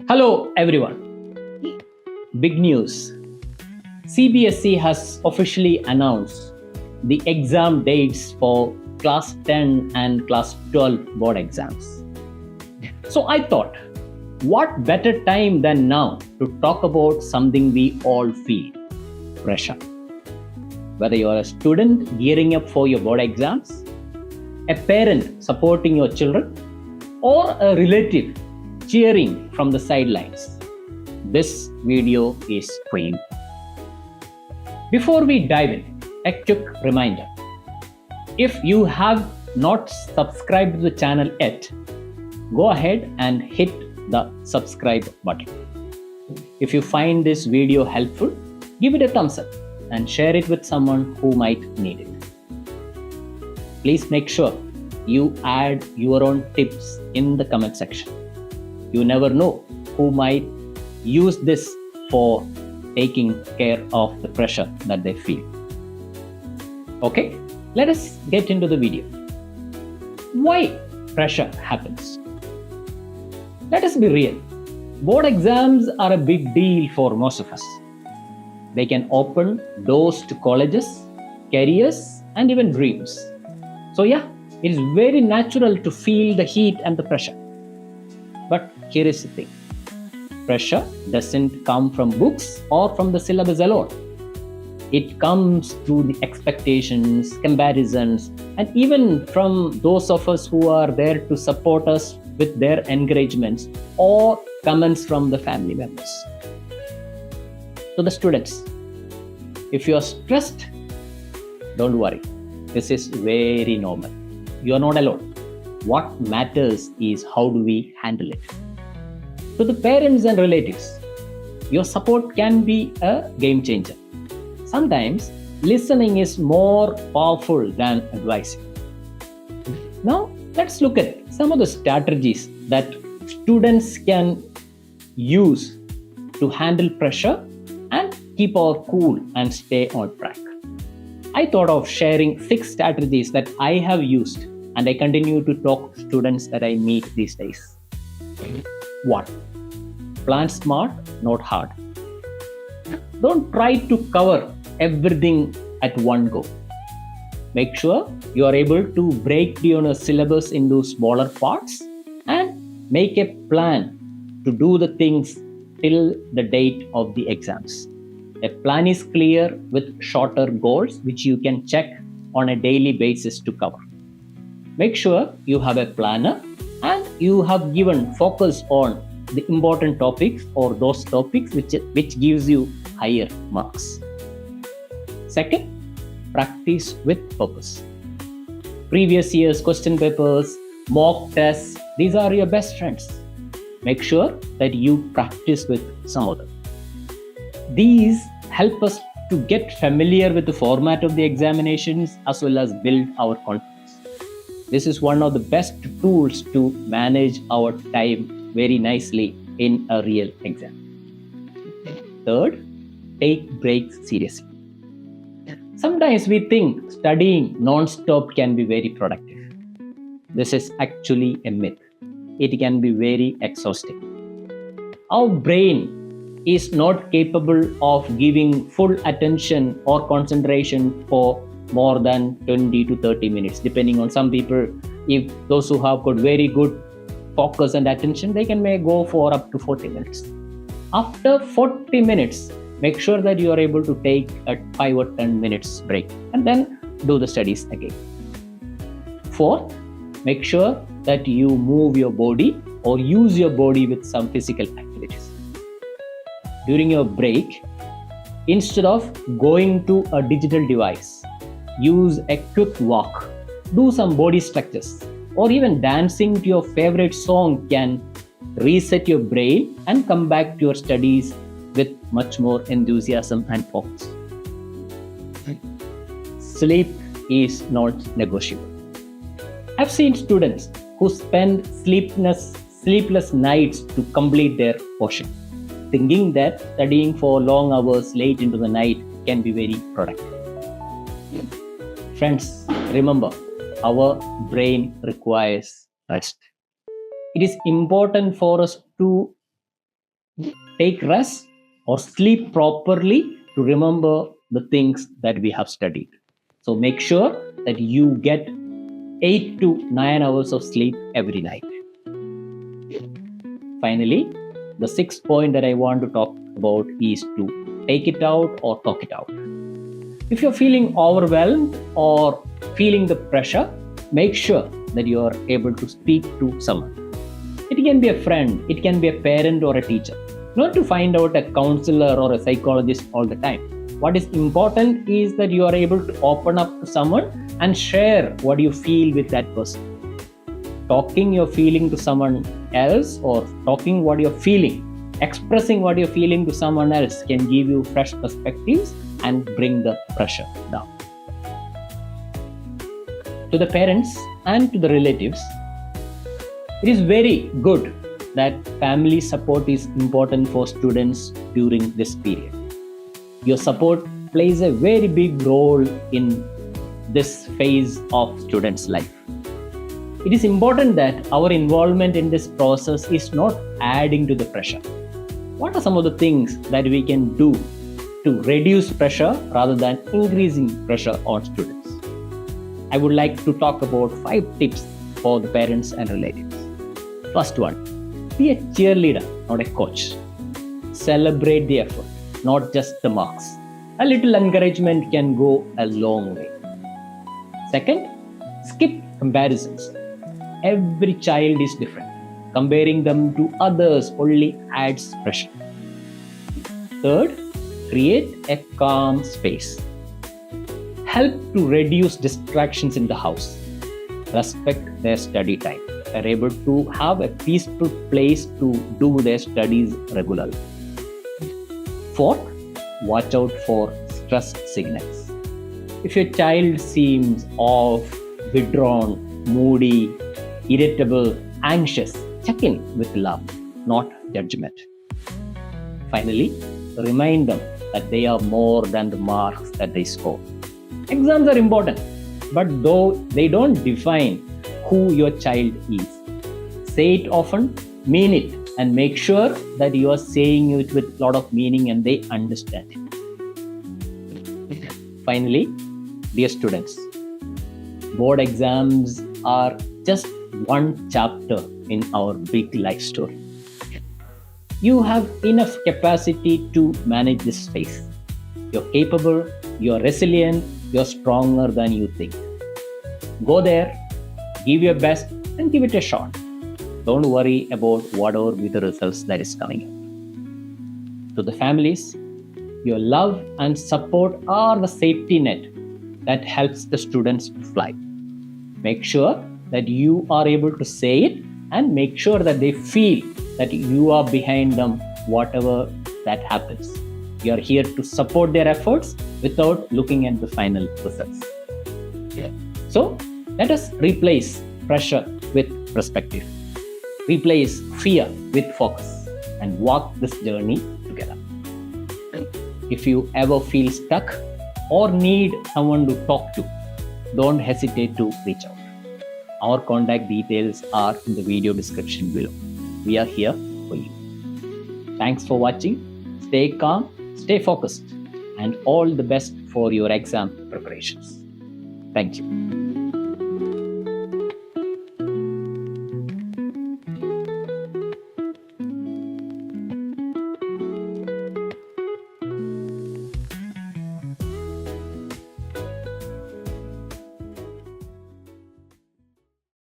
Hello everyone. Big news. CBSE has officially announced the exam dates for class 10 and class 12 board exams. So I thought, what better time than now to talk about something we all feel: pressure. Whether you are a student gearing up for your board exams, a parent supporting your children, or a relative cheering from the sidelines, this video is for you. Before we dive in, a quick reminder. If you have not subscribed to the channel yet, go ahead and hit the subscribe button. If you find this video helpful, give it a thumbs up and share it with someone who might need it. Please make sure you add your own tips in the comment section. You never know who might use this for taking care of the pressure that they feel. Okay, let us get into the video. Why pressure happens? Let us be real. Board exams are a big deal for most of us. They can open doors to colleges, careers, and even dreams. So yeah, it is very natural to feel the heat and the pressure. But here is the thing. Pressure doesn't come from books or from the syllabus alone. It comes through the expectations, comparisons, and even from those of us who are there to support us with their encouragements or comments from the family members. To the students, if you are stressed, don't worry. This is very normal. You are not alone. What matters is how do we handle it. To the parents and relatives, your support can be a game changer. Sometimes listening is more powerful than advising. Now, let's look at some of the strategies that students can use to handle pressure and keep our cool and stay on track. I thought of sharing 6 strategies that I have used and I continue to talk to students that I meet these days. 1. Plan smart, not hard. Don't try to cover everything at one go. Make sure you are able to break down a syllabus into smaller parts and make a plan to do the things till the date of the exams. A plan is clear with shorter goals which you can check on a daily basis to cover. Make sure you have a planner and you have given focus on the important topics or those topics which gives you higher marks. Second, practice with purpose. Previous year's question papers, mock tests, these are your best friends. Make sure that you practice with some of them. These help us to get familiar with the format of the examinations as well as build our confidence. This is one of the best tools to manage our time very nicely in a real exam. Third, take breaks seriously. Sometimes we think studying non-stop can be very productive. This is actually a myth. It can be very exhausting. Our brain is not capable of giving full attention or concentration for more than 20 to 30 minutes, depending on some people. If those who have got very good focus and attention, they may go for up to 40 minutes. After 40 minutes, make sure that you are able to take a 5 or 10 minutes break and then do the studies again. Fourth, make sure that you move your body or use your body with some physical activities. During your break, instead of going to a digital device, use a quick walk, do some body stretches, or even dancing to your favorite song can reset your brain and come back to your studies with much more enthusiasm and focus. Sleep is not negotiable. I've seen students who spend sleepless nights to complete their portion. thinking that studying for long hours late into the night can be very productive. Friends, remember, our brain requires rest. It is important for us to take rest or sleep properly to remember the things that we have studied. So make sure that you get 8 to 9 hours of sleep every night. Finally, the sixth point that I want to talk about is to take it out or talk it out. If you're feeling overwhelmed or feeling the pressure, make sure that you are able to speak to someone. It can be a friend, it can be a parent or a teacher. Not to find out a counselor or a psychologist all the time. What is important is that you are able to open up to someone and share what you feel with that person. Talking your feeling to someone else or talking what you're feeling, expressing what you're feeling to someone else can give you fresh perspectives and bring the pressure down. To the parents and to the relatives, it is very good that family support is important for students during this period. Your support plays a very big role in this phase of students' life. It is important that our involvement in this process is not adding to the pressure. What are some of the things that we can do to reduce pressure rather than increasing pressure on students? I would like to talk about 5 tips for the parents and relatives. First one, be a cheerleader, not a coach. Celebrate the effort, not just the marks. A little encouragement can go a long way. Second, skip comparisons. Every child is different. Comparing them to others only adds pressure. Third, create a calm space. Help to reduce distractions in the house. Respect their study time. They're able to have a peaceful place to do their studies regularly. Fourth, watch out for stress signals. If your child seems off, withdrawn, moody, irritable, anxious, check in with love, not judgment. Finally, remind them that they are more than the marks that they score. Exams are important, but though they don't define who your child is. Say it often, mean it, and make sure that you are saying it with a lot of meaning and they understand it. Finally, dear students, board exams are just one chapter in our big life story. You have enough capacity to manage this phase. You're capable, you're resilient, you're stronger than you think. Go there, give your best, and give it a shot. Don't worry about whatever be the results that is coming up. To the families, your love and support are the safety net that helps the students to fly. Make sure that you are able to say it and make sure that they feel that you are behind them, whatever that happens. You are here to support their efforts without looking at the final results. So, let us replace pressure with perspective. Replace fear with focus and walk this journey together. If you ever feel stuck or need someone to talk to, don't hesitate to reach out. Our contact details are in the video description below. We are here for you. Thanks for watching. Stay calm, stay focused, and all the best for your exam preparations. Thank you.